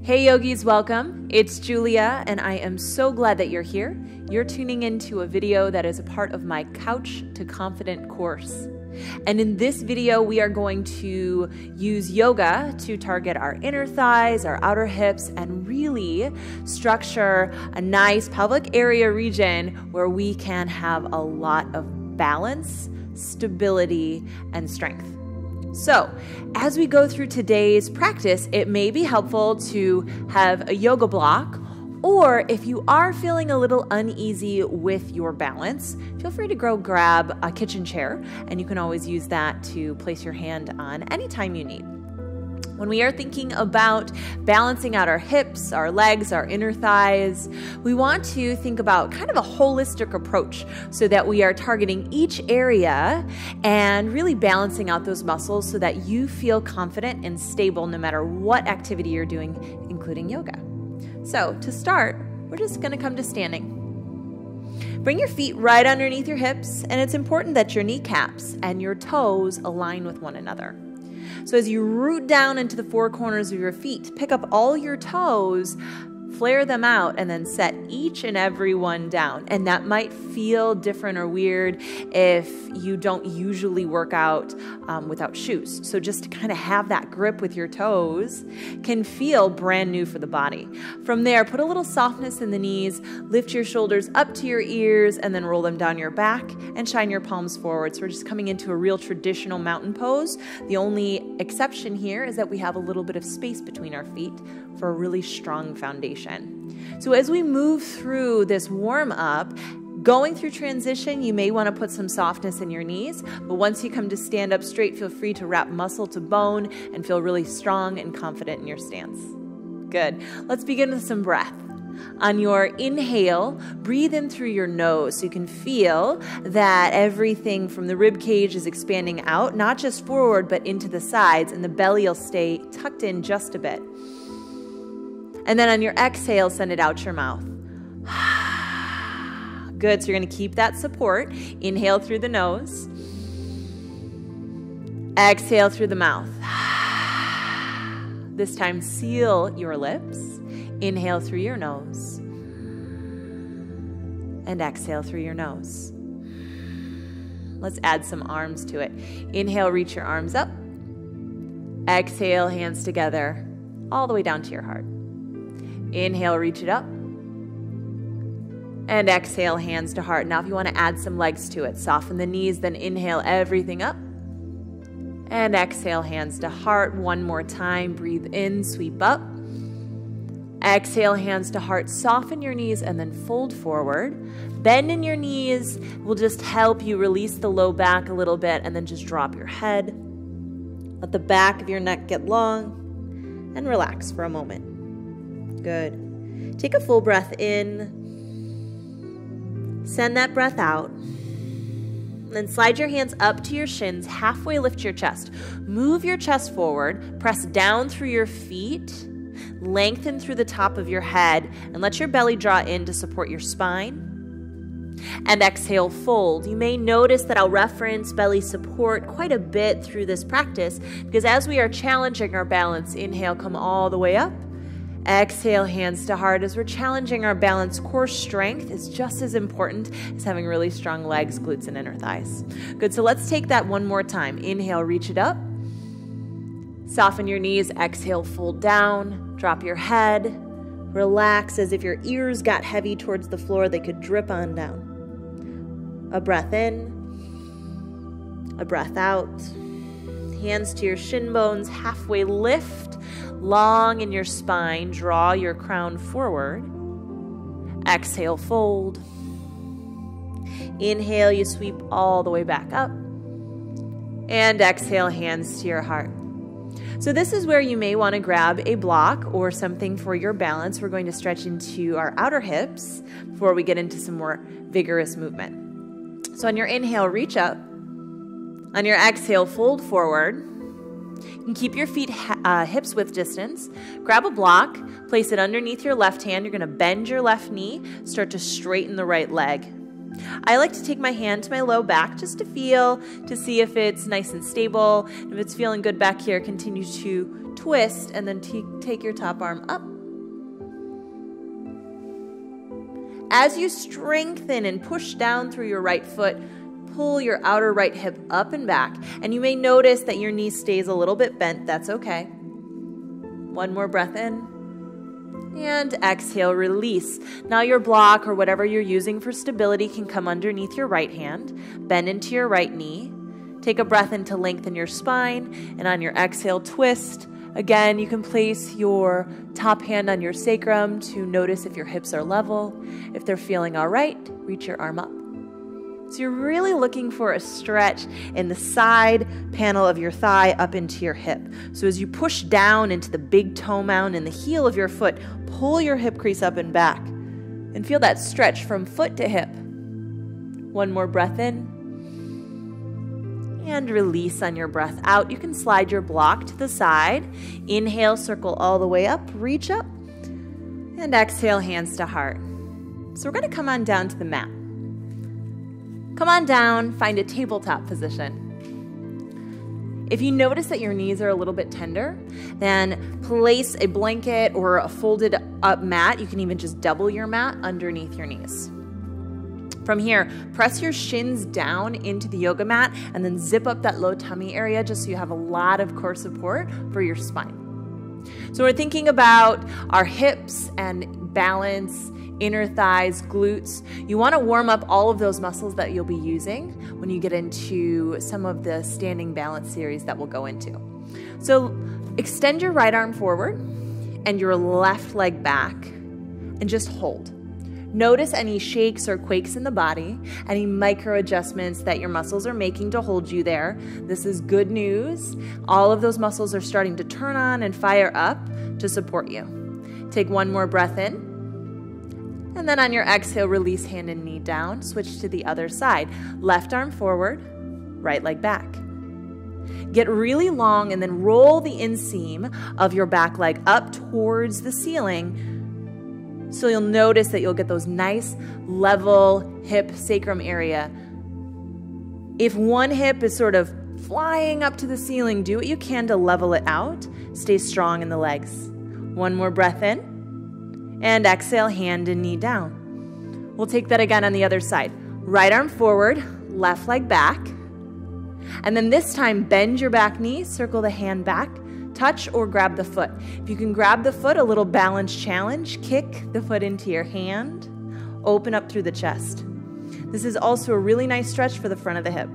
Hey yogis, welcome. It's Julia and I am so glad that you're here. You're tuning into a video that is a part of my Couch to Confident course. And in this video, we are going to use yoga to target our inner thighs, our outer hips, and really structure a nice pelvic area region where we can have a lot of balance, stability, and strength. So, as we go through today's practice, it may be helpful to have a yoga block, or if you are feeling a little uneasy with your balance, feel free to go grab a kitchen chair, and you can always use that to place your hand on anytime you need. When we are thinking about balancing out our hips, our legs, our inner thighs, we want to think about kind of a holistic approach so that we are targeting each area and really balancing out those muscles so that you feel confident and stable no matter what activity you're doing, including yoga. So to start, we're just going to come to standing. Bring your feet right underneath your hips, and it's important that your kneecaps and your toes align with one another. So as you root down into the four corners of your feet, pick up all your toes, flare them out, and then set each and every one down. And that might feel different or weird if you don't usually work out without shoes. So just to kind of have that grip with your toes can feel brand new for the body. From there, put a little softness in the knees, lift your shoulders up to your ears, and then roll them down your back and shine your palms forward. So we're just coming into a real traditional mountain pose. The only exception here is that we have a little bit of space between our feet for a really strong foundation. So as we move through this warm up, going through transition, you may want to put some softness in your knees, but once you come to stand up straight, feel free to wrap muscle to bone and feel really strong and confident in your stance. Good. Let's begin with some breath. On your inhale, breathe in through your nose so you can feel that everything from the rib cage is expanding out, not just forward, but into the sides, and the belly will stay tucked in just a bit. And then on your exhale, send it out your mouth. Good, so you're going to keep that support. Inhale through the nose. Exhale through the mouth. This time, seal your lips. Inhale through your nose. And exhale through your nose. Let's add some arms to it. Inhale, reach your arms up. Exhale, hands together, all the way down to your heart. Inhale, reach it up. And exhale, hands to heart. Now if you want to add some legs to it, soften the knees, then inhale everything up. And exhale, hands to heart. One more time. Breathe in, sweep up. Exhale, hands to heart. Soften your knees and then fold forward. Bend in your knees will just help you release the low back a little bit, and then just drop your head. Let the back of your neck get long and relax for a moment. Good. Take a full breath in. Send that breath out. Then slide your hands up to your shins. Halfway lift your chest. Move your chest forward. Press down through your feet. Lengthen through the top of your head. And let your belly draw in to support your spine. And exhale, fold. You may notice that I'll reference belly support quite a bit through this practice because as we are challenging our balance, inhale, come all the way up. Exhale, hands to heart. As we're challenging our balance, core strength is just as important as having really strong legs, glutes, and inner thighs. Good, so let's take that one more time. Inhale, reach it up. Soften your knees. Exhale, fold down. Drop your head. Relax as if your ears got heavy towards the floor. They could drip on down. A breath in. A breath out. Hands to your shin bones. Halfway lift. Long in your spine, draw your crown forward. Exhale, fold. Inhale, you sweep all the way back up. And exhale, hands to your heart. So this is where you may want to grab a block or something for your balance. We're going to stretch into our outer hips before we get into some more vigorous movement. So on your inhale, reach up. On your exhale, fold forward. You can keep your feet hips width distance. Grab a block, place it underneath your left hand. You're going to bend your left knee, start to straighten the right leg. I like to take my hand to my low back just to feel, to see if it's nice and stable. If it's feeling good back here, continue to twist and then take your top arm up As you strengthen and push down through your right foot, pull your outer right hip up and back. And you may notice that your knee stays a little bit bent. That's okay. One more breath in. And exhale, release. Now your block or whatever you're using for stability can come underneath your right hand. Bend into your right knee. Take a breath in to lengthen your spine. And on your exhale, twist. Again, you can place your top hand on your sacrum to notice if your hips are level. If they're feeling all right, reach your arm up. So you're really looking for a stretch in the side panel of your thigh up into your hip. So as you push down into the big toe mound and the heel of your foot, pull your hip crease up and back. And feel that stretch from foot to hip. One more breath in. And release on your breath out. You can slide your block to the side. Inhale, circle all the way up, reach up. And exhale, hands to heart. So we're going to come on down to the mat. Come on down, find a tabletop position. If you notice that your knees are a little bit tender, then place a blanket or a folded up mat. You can even just double your mat underneath your knees. From here, press your shins down into the yoga mat and then zip up that low tummy area just so you have a lot of core support for your spine. So we're thinking about our hips and balance, inner thighs, glutes. You want to warm up all of those muscles that you'll be using when you get into some of the standing balance series that we'll go into. So extend your right arm forward and your left leg back and just hold. Notice any shakes or quakes in the body, any micro adjustments that your muscles are making to hold you there. This is good news. All of those muscles are starting to turn on and fire up to support you. Take one more breath in. And then on your exhale, release hand and knee down. Switch to the other side. Left arm forward, right leg back. Get really long and then roll the inseam of your back leg up towards the ceiling. So you'll notice that you'll get those nice level hip sacrum area. If one hip is sort of flying up to the ceiling, do what you can to level it out. Stay strong in the legs. One more breath in. And exhale, hand and knee down. We'll take that again on the other side. Right arm forward, left leg back. And then this time, bend your back knee, circle the hand back, touch or grab the foot. If you can grab the foot, a little balance challenge. Kick the foot into your hand. Open up through the chest. This is also a really nice stretch for the front of the hip.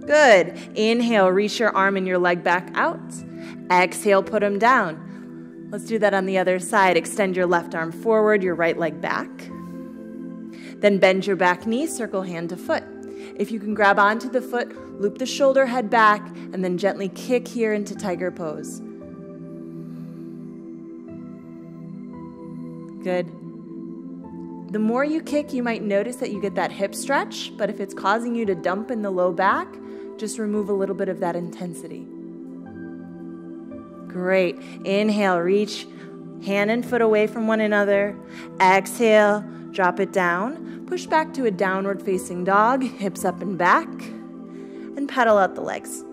Good. Inhale, reach your arm and your leg back out. Exhale, put them down. Let's do that on the other side. Extend your left arm forward, your right leg back. Then bend your back knee, circle hand to foot. If you can grab onto the foot, loop the shoulder, head back, and then gently kick here into tiger pose. Good. The more you kick, you might notice that you get that hip stretch, but if it's causing you to dump in the low back, just remove a little bit of that intensity. Great. Inhale, reach hand and foot away from one another. Exhale, drop it down. Push back to a downward facing dog, hips up and back, and pedal out the legs.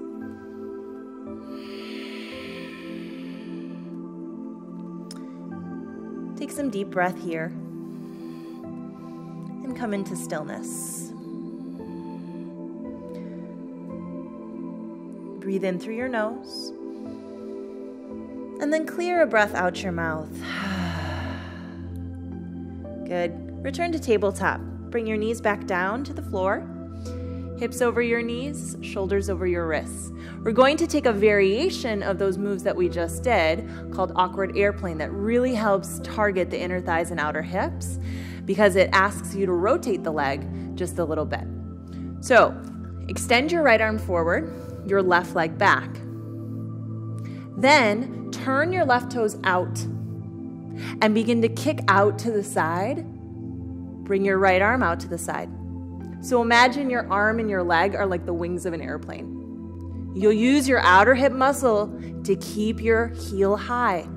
Take some deep breath here and come into stillness. Breathe in through your nose. And then clear a breath out your mouth. Good. Return to tabletop. Bring your knees back down to the floor. Hips over your knees, shoulders over your wrists. We're going to take a variation of those moves that we just did called awkward airplane that really helps target the inner thighs and outer hips because it asks you to rotate the leg just a little bit. So extend your right arm forward, your left leg back. Then turn your left toes out and begin to kick out to the side. Bring your right arm out to the side. So imagine your arm and your leg are like the wings of an airplane. You'll use your outer hip muscle to keep your heel high.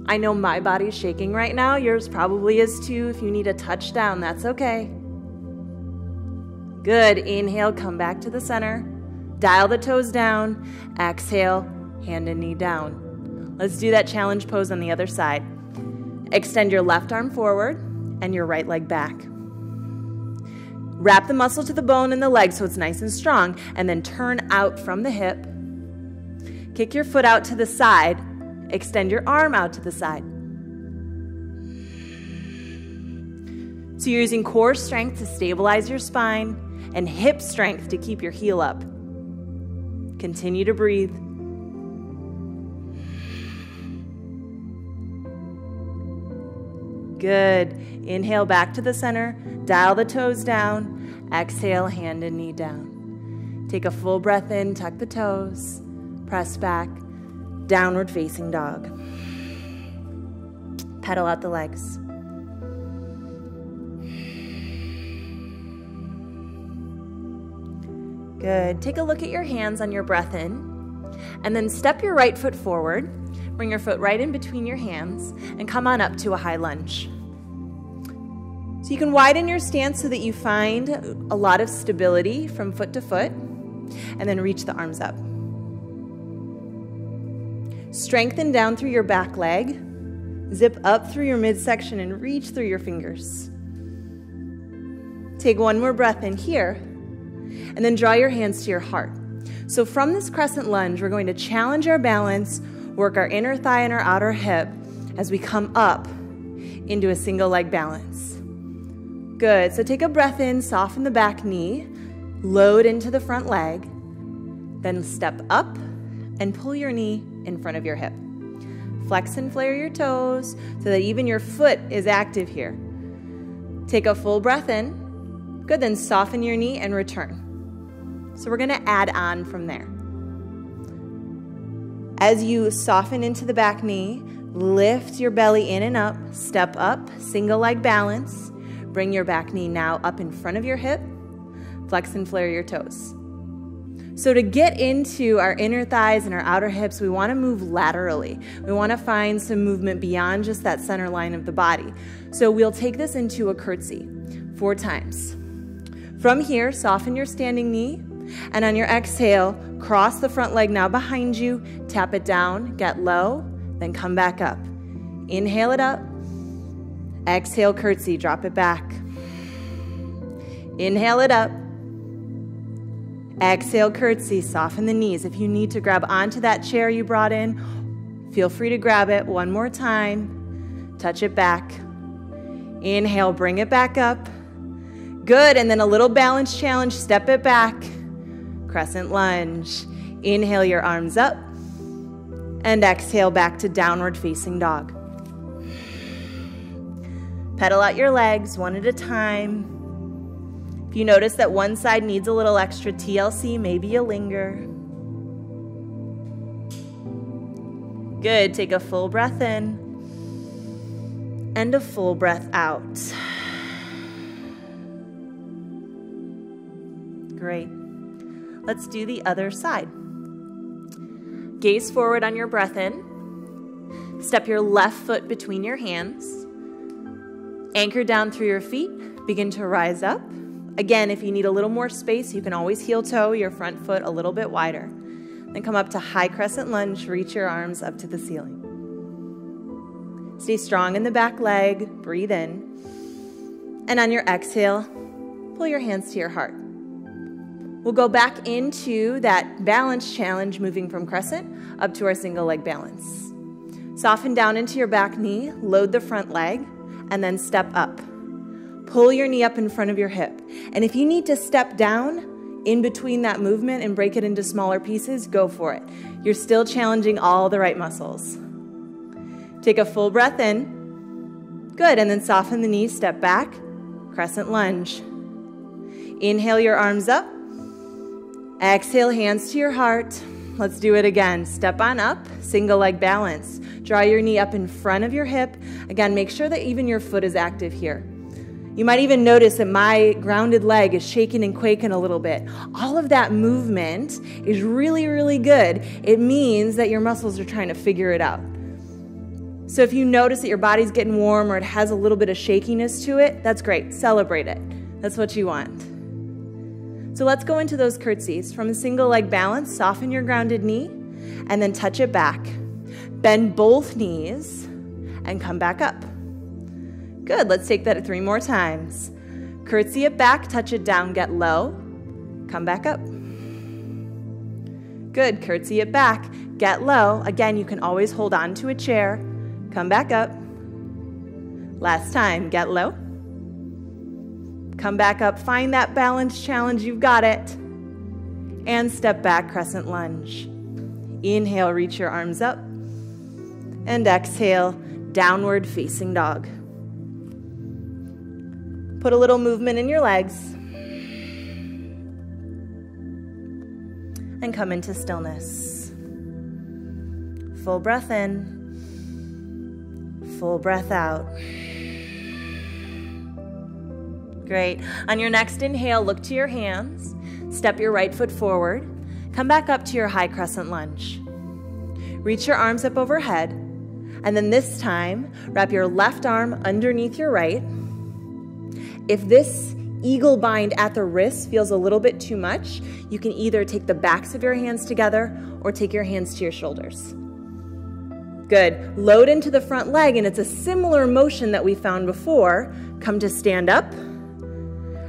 I know my body's shaking right now. Yours probably is too. If you need a touchdown, that's okay. Good. Inhale, come back to the center. Dial the toes down. Exhale, hand and knee down. Let's do that challenge pose on the other side. Extend your left arm forward and your right leg back. Wrap the muscle to the bone in the leg so it's nice and strong, and then turn out from the hip. Kick your foot out to the side. Extend your arm out to the side. So you're using core strength to stabilize your spine and hip strength to keep your heel up. Continue to breathe. Good. Inhale back to the center. Dial the toes down. Exhale, hand and knee down. Take a full breath in, tuck the toes, press back, downward facing dog. Pedal out the legs. Good. Take a look at your hands on your breath in, and then step your right foot forward. Bring your foot right in between your hands and come on up to a high lunge. So you can widen your stance so that you find a lot of stability from foot to foot, and then reach the arms up. Strengthen down through your back leg. Zip up through your midsection and reach through your fingers. Take one more breath in here, and then draw your hands to your heart. So from this crescent lunge, we're going to challenge our balance, work our inner thigh and our outer hip as we come up into a single leg balance. Good. So take a breath in, soften the back knee, load into the front leg, then step up and pull your knee in front of your hip. Flex and flare your toes so that even your foot is active here. Take a full breath in. Good. Then soften your knee and return. So we're going to add on from there. As you soften into the back knee, lift your belly in and up, step up, single leg balance. Bring your back knee now up in front of your hip. Flex and flare your toes. So to get into our inner thighs and our outer hips, we want to move laterally. We want to find some movement beyond just that center line of the body. So we'll take this into a curtsy 4 times. From here, soften your standing knee. And on your exhale, cross the front leg now behind you, tap it down, get low, then come back up. Inhale it up. Exhale, curtsy, drop it back. Inhale it up. Exhale, curtsy, soften the knees. If you need to grab onto that chair you brought in, feel free to grab it one more time. Touch it back. Inhale, bring it back up. Good, and then a little balance challenge, step it back. Crescent lunge. Inhale your arms up and exhale back to downward facing dog. Pedal out your legs one at a time. If you notice that one side needs a little extra TLC, maybe you linger. Good, take a full breath in and a full breath out. Great. Let's do the other side. Gaze forward on your breath in. Step your left foot between your hands. Anchor down through your feet. Begin to rise up. Again, if you need a little more space, you can always heel toe your front foot a little bit wider. Then come up to high crescent lunge. Reach your arms up to the ceiling. Stay strong in the back leg. Breathe in. And on your exhale, pull your hands to your heart. We'll go back into that balance challenge, moving from crescent up to our single leg balance. Soften down into your back knee, load the front leg, and then step up. Pull your knee up in front of your hip. And if you need to step down in between that movement and break it into smaller pieces, go for it. You're still challenging all the right muscles. Take a full breath in. Good, and then soften the knees, step back, crescent lunge. Inhale your arms up. Exhale, hands to your heart. Let's do it again. Step on up, single leg balance. Draw your knee up in front of your hip. Again, make sure that even your foot is active here. You might even notice that my grounded leg is shaking and quaking a little bit. All of that movement is really, really good. It means that your muscles are trying to figure it out. So if you notice that your body's getting warm or it has a little bit of shakiness to it, that's great. Celebrate it. That's what you want. So let's go into those curtsies. From a single leg balance, soften your grounded knee and then touch it back. Bend both knees and come back up. Good, let's take that 3 more times. Curtsy it back, touch it down, get low. Come back up. Good, curtsy it back, get low. Again, you can always hold on to a chair. Come back up. Last time, get low. Come back up, find that balance challenge, you've got it. And step back, crescent lunge. Inhale, reach your arms up. And exhale, downward facing dog. Put a little movement in your legs. And come into stillness. Full breath in. Full breath out. Great. On your next inhale, look to your hands. Step your right foot forward. Come back up to your high crescent lunge. Reach your arms up overhead. And then this time, wrap your left arm underneath your right. If this eagle bind at the wrist feels a little bit too much, you can either take the backs of your hands together or take your hands to your shoulders. Good. Load into the front leg, and it's a similar motion that we found before. Come to stand up,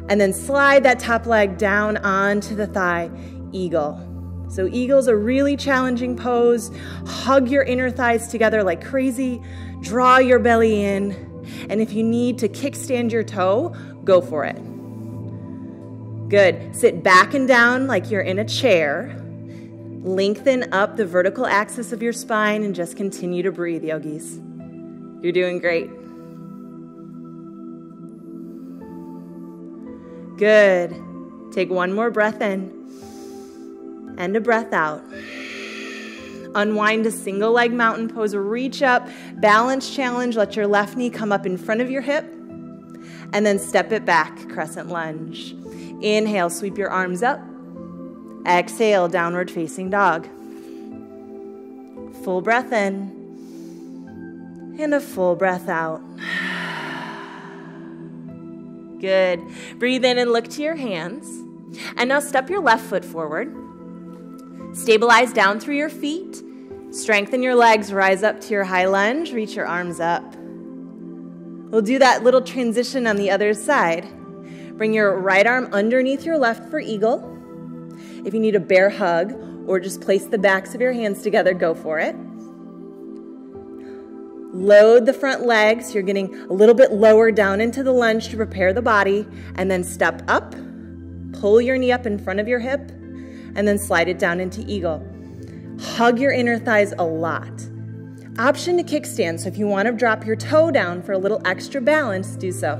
and then slide that top leg down onto the thigh, eagle. So eagle's a really challenging pose. Hug your inner thighs together like crazy. Draw your belly in. And if you need to kickstand your toe, go for it. Good. Sit back and down like you're in a chair. Lengthen up the vertical axis of your spine and just continue to breathe, yogis. You're doing great. Good. Take one more breath in and a breath out. Unwind to single leg mountain pose. Reach up, balance challenge. Let your left knee come up in front of your hip. And then step it back, crescent lunge. Inhale, sweep your arms up. Exhale, downward facing dog. Full breath in. And a full breath out. Good. Breathe in and look to your hands. And now step your left foot forward. Stabilize down through your feet. Strengthen your legs, rise up to your high lunge, reach your arms up. We'll do that little transition on the other side. Bring your right arm underneath your left for eagle. If you need a bear hug or just place the backs of your hands together, go for it. Load the front legs. You're getting a little bit lower down into the lunge to prepare the body, and then step up. Pull your knee up in front of your hip, and then slide it down into eagle. Hug your inner thighs a lot. Option to kickstand, so if you want to drop your toe down for a little extra balance, do so.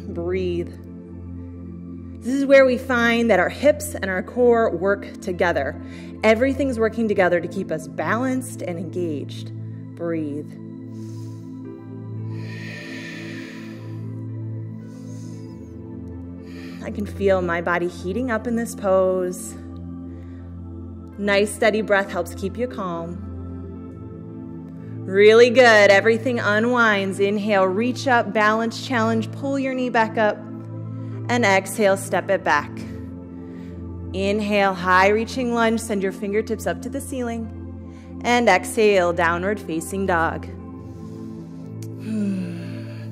Breathe. This is where we find that our hips and our core work together. Everything's working together to keep us balanced and engaged. Breathe. I can feel my body heating up in this pose. Nice steady breath helps keep you calm. Really good. Everything unwinds. Inhale, reach up, balance challenge, pull your knee back up. And exhale, step it back. Inhale, high reaching lunge, send your fingertips up to the ceiling. And exhale, downward facing dog.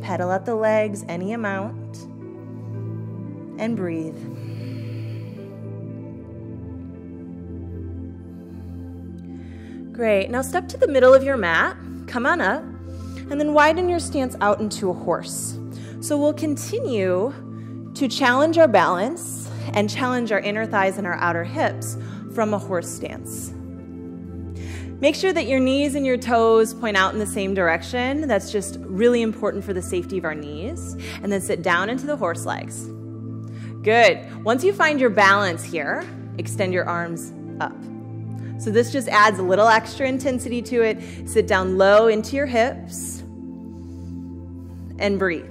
Pedal out the legs any amount. And breathe. Great. Now step to the middle of your mat. Come on up. And then widen your stance out into a horse. So we'll continue to challenge our balance and challenge our inner thighs and our outer hips from a horse stance. Make sure that your knees and your toes point out in the same direction. That's just really important for the safety of our knees. And then sit down into the horse legs. Good. Once you find your balance here, extend your arms up. So this just adds a little extra intensity to it. Sit down low into your hips and breathe.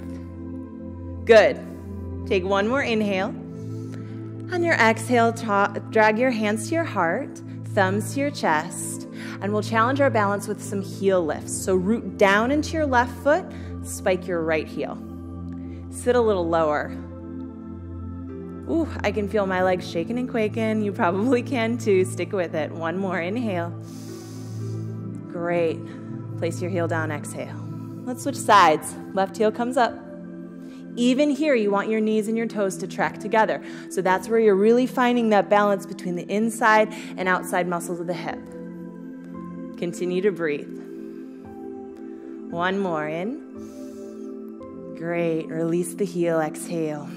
Good. Take one more inhale. On your exhale, drag your hands to your heart, thumbs to your chest, and we'll challenge our balance with some heel lifts. So root down into your left foot, spike your right heel. Sit a little lower. Ooh, I can feel my legs shaking and quaking. You probably can too. Stick with it. One more inhale. Great. Place your heel down, exhale. Let's switch sides. Left heel comes up. Even here, you want your knees and your toes to track together. So that's where you're really finding that balance between the inside and outside muscles of the hip. Continue to breathe. One more in. Great. Release the heel. Exhale.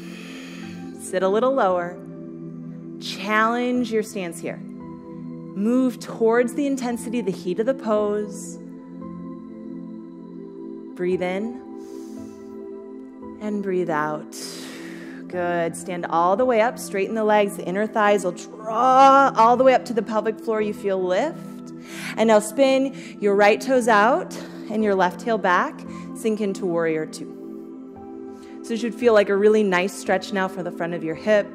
Sit a little lower. Challenge your stance here. Move towards the intensity, the heat of the pose. Breathe in and breathe out. Good. Stand all the way up. Straighten the legs. The inner thighs will draw all the way up to the pelvic floor. You feel lift. And now spin your right toes out and your left heel back. Sink into warrior two. So you should feel like a really nice stretch now for the front of your hip.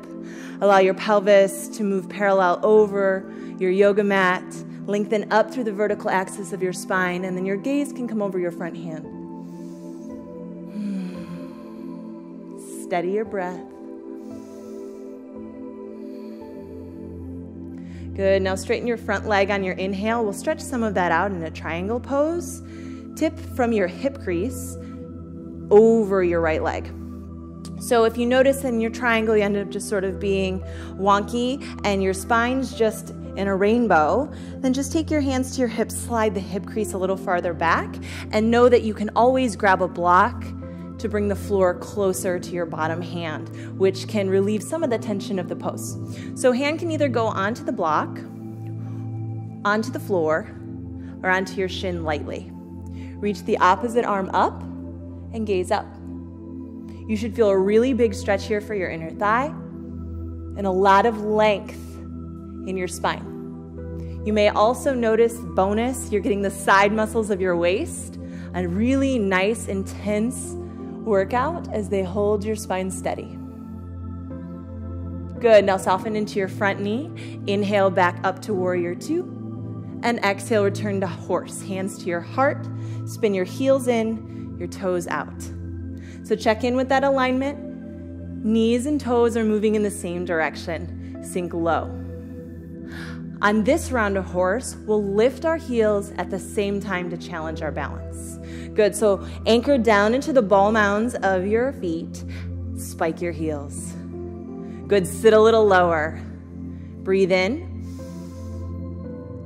Allow your pelvis to move parallel over your yoga mat. Lengthen up through the vertical axis of your spine, and then your gaze can come over your front hand. Steady your breath. Good. Now straighten your front leg on your inhale. We'll stretch some of that out in a triangle pose. Tip from your hip crease over your right leg. So if you notice in your triangle, you end up just sort of being wonky and your spine's just in a rainbow, then just take your hands to your hips, slide the hip crease a little farther back, and know that you can always grab a block to bring the floor closer to your bottom hand, which can relieve some of the tension of the pose. So hand can either go onto the block, onto the floor, or onto your shin lightly. Reach the opposite arm up and gaze up. You should feel a really big stretch here for your inner thigh and a lot of length in your spine. You may also notice, bonus, you're getting the side muscles of your waist, a really nice, intense workout as they hold your spine steady. Good. Now soften into your front knee. Inhale back up to warrior two. And exhale, return to horse. Hands to your heart. Spin your heels in, your toes out. So check in with that alignment. Knees and toes are moving in the same direction. Sink low. On this round of horse, we'll lift our heels at the same time to challenge our balance. Good, so anchor down into the ball mounds of your feet. Spike your heels. Good, sit a little lower. Breathe in.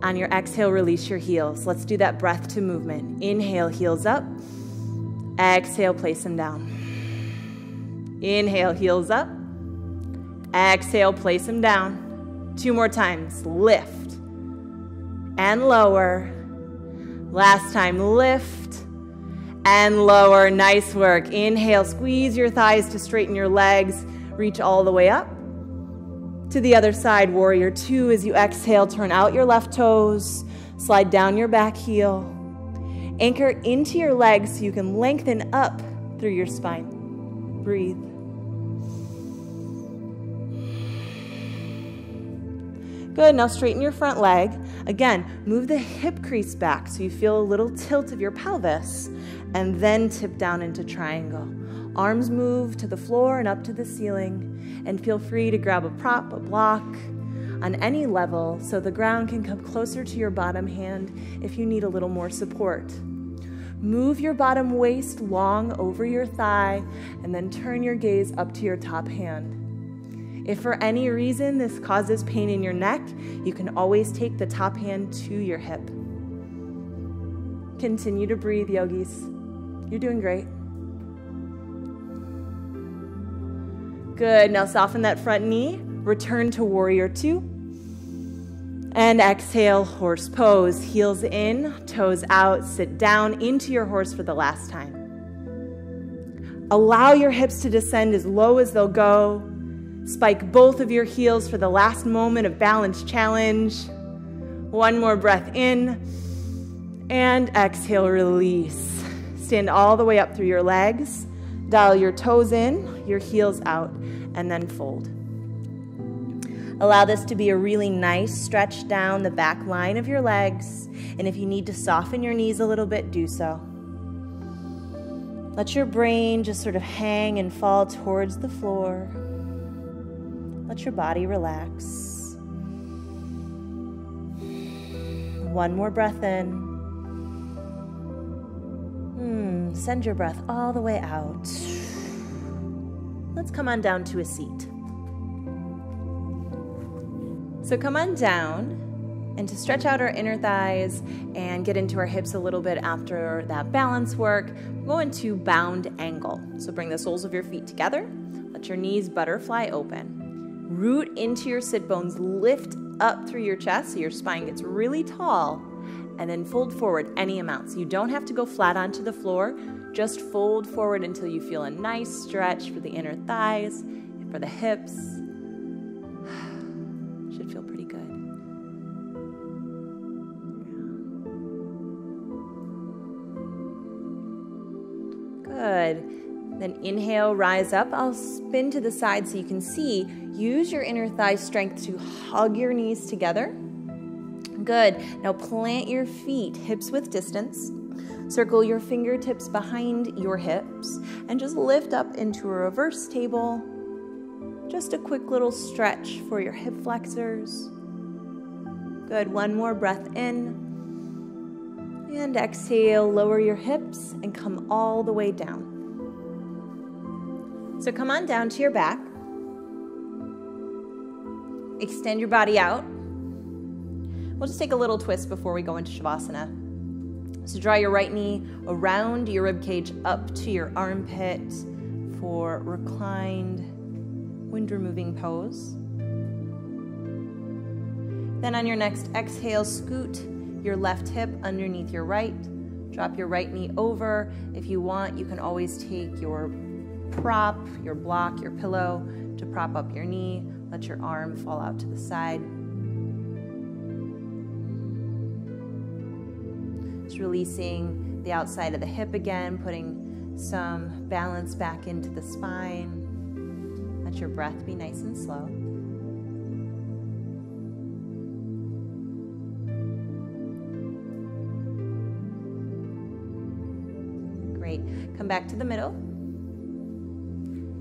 On your exhale, release your heels. Let's do that breath to movement. Inhale, heels up. Exhale, place them down. Inhale, heels up. Exhale, place them down. 2 more times. Lift and lower. Last time, lift and lower. Nice work. Inhale, squeeze your thighs to straighten your legs. Reach all the way up. To the other side, warrior two. As you exhale, turn out your left toes. Slide down your back heel. Anchor into your legs so you can lengthen up through your spine. Breathe. Good, now straighten your front leg. Again, move the hip crease back so you feel a little tilt of your pelvis, and then tip down into triangle. Arms move to the floor and up to the ceiling, and feel free to grab a prop, a block, on any level so the ground can come closer to your bottom hand if you need a little more support. Move your bottom waist long over your thigh, and then turn your gaze up to your top hand. If for any reason this causes pain in your neck, you can always take the top hand to your hip. Continue to breathe, yogis. You're doing great. Good, now soften that front knee. Return to warrior two. And exhale, horse pose. Heels in, toes out. Sit down into your horse for the last time. Allow your hips to descend as low as they'll go. Spike both of your heels for the last moment of balance challenge. 1 more breath in. And exhale, release. Stand all the way up through your legs. Dial your toes in, your heels out, and then fold. Allow this to be a really nice stretch down the back line of your legs. And if you need to soften your knees a little bit, do so. Let your brain just sort of hang and fall towards the floor. Let your body relax. 1 more breath in. Send your breath all the way out. Let's come on down to a seat. So come on down, and to stretch out our inner thighs and get into our hips a little bit after that balance work, go into bound angle. So bring the soles of your feet together, let your knees butterfly open. Root into your sit bones, lift up through your chest so your spine gets really tall, and then fold forward any amount. So you don't have to go flat onto the floor, just fold forward until you feel a nice stretch for the inner thighs and for the hips. Should feel pretty good. Good. Then inhale, rise up. I'll spin to the side so you can see. Use your inner thigh strength to hug your knees together. Good. Now plant your feet hips width distance. Circle your fingertips behind your hips and just lift up into a reverse table. Just a quick little stretch for your hip flexors. Good. One more breath in. And exhale, lower your hips and come all the way down. So come on down to your back. Extend your body out. We'll just take a little twist before we go into Shavasana. So draw your right knee around your rib cage up to your armpit for reclined wind removing pose. Then on your next exhale, scoot your left hip underneath your right. Drop your right knee over. If you want, you can always take your prop, your block, your pillow to prop up your knee. Let your arm fall out to the side. Just releasing the outside of the hip again, putting some balance back into the spine. Let your breath be nice and slow. Great. Come back to the middle.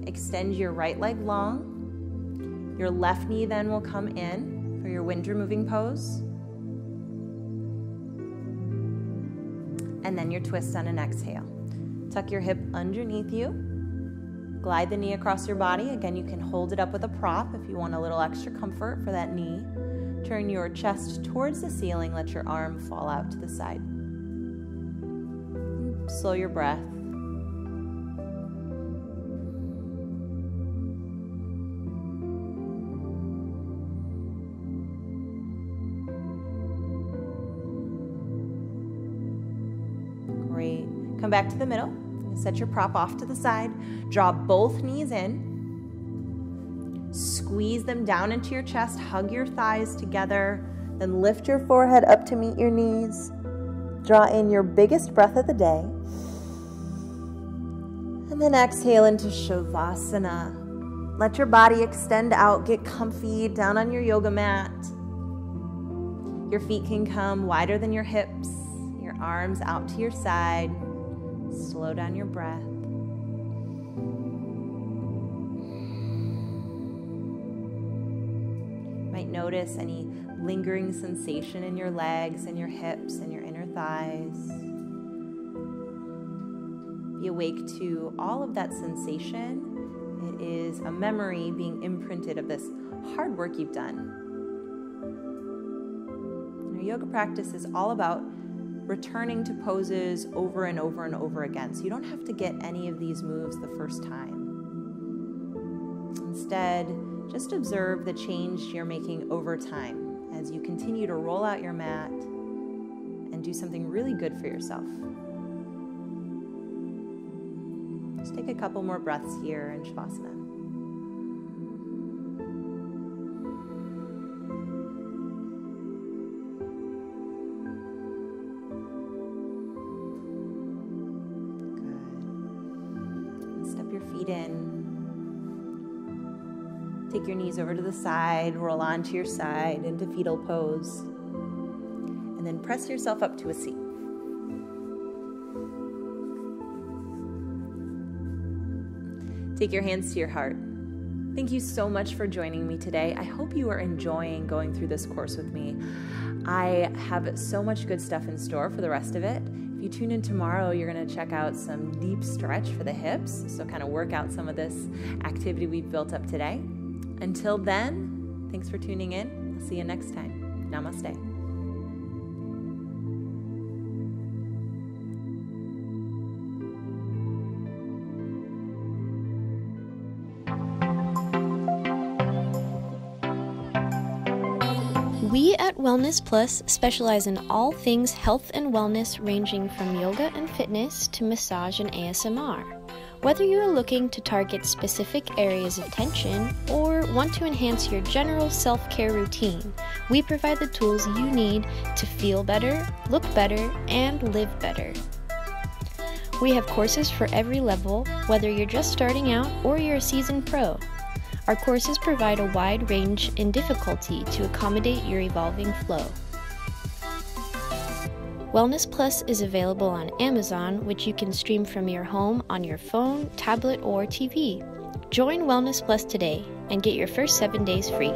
Extend your right leg long. Your left knee then will come in for your wind removing pose. And then your twist on an exhale. Tuck your hip underneath you. Glide the knee across your body. Again, you can hold it up with a prop if you want a little extra comfort for that knee. Turn your chest towards the ceiling. Let your arm fall out to the side. Slow your breath. Great. Come back to the middle. Set your prop off to the side. Draw both knees in. Squeeze them down into your chest. Hug your thighs together. Then lift your forehead up to meet your knees. Draw in your biggest breath of the day. And then exhale into Shavasana. Let your body extend out. Get comfy down on your yoga mat. Your feet can come wider than your hips. Your arms out to your side. Slow down your breath. You might notice any lingering sensation in your legs and your hips and your inner thighs. Be awake to all of that sensation. It is a memory being imprinted of this hard work you've done. Our yoga practice is all about returning to poses over and over and over again. So you don't have to get any of these moves the first time. Instead, just observe the change you're making over time as you continue to roll out your mat and do something really good for yourself. Just take a couple more breaths here in Shavasana. In. Take your knees over to the side, roll onto your side into fetal pose, and then press yourself up to a seat. Take your hands to your heart. Thank you so much for joining me today. I hope you are enjoying going through this course with me. I have so much good stuff in store for the rest of it. If you tune in tomorrow, you're going to check out some deep stretch for the hips, so kind of work out some of this activity we've built up today. Until then, thanks for tuning in. I'll see you next time. Namaste. We at Wellness Plus specialize in all things health and wellness, ranging from yoga and fitness to massage and ASMR. Whether you are looking to target specific areas of tension or want to enhance your general self-care routine, we provide the tools you need to feel better, look better, and live better. We have courses for every level, whether you're just starting out or you're a seasoned pro. Our courses provide a wide range in difficulty to accommodate your evolving flow. Wellness Plus is available on Amazon, which you can stream from your home on your phone, tablet, or TV. Join Wellness Plus today and get your first 7 days free.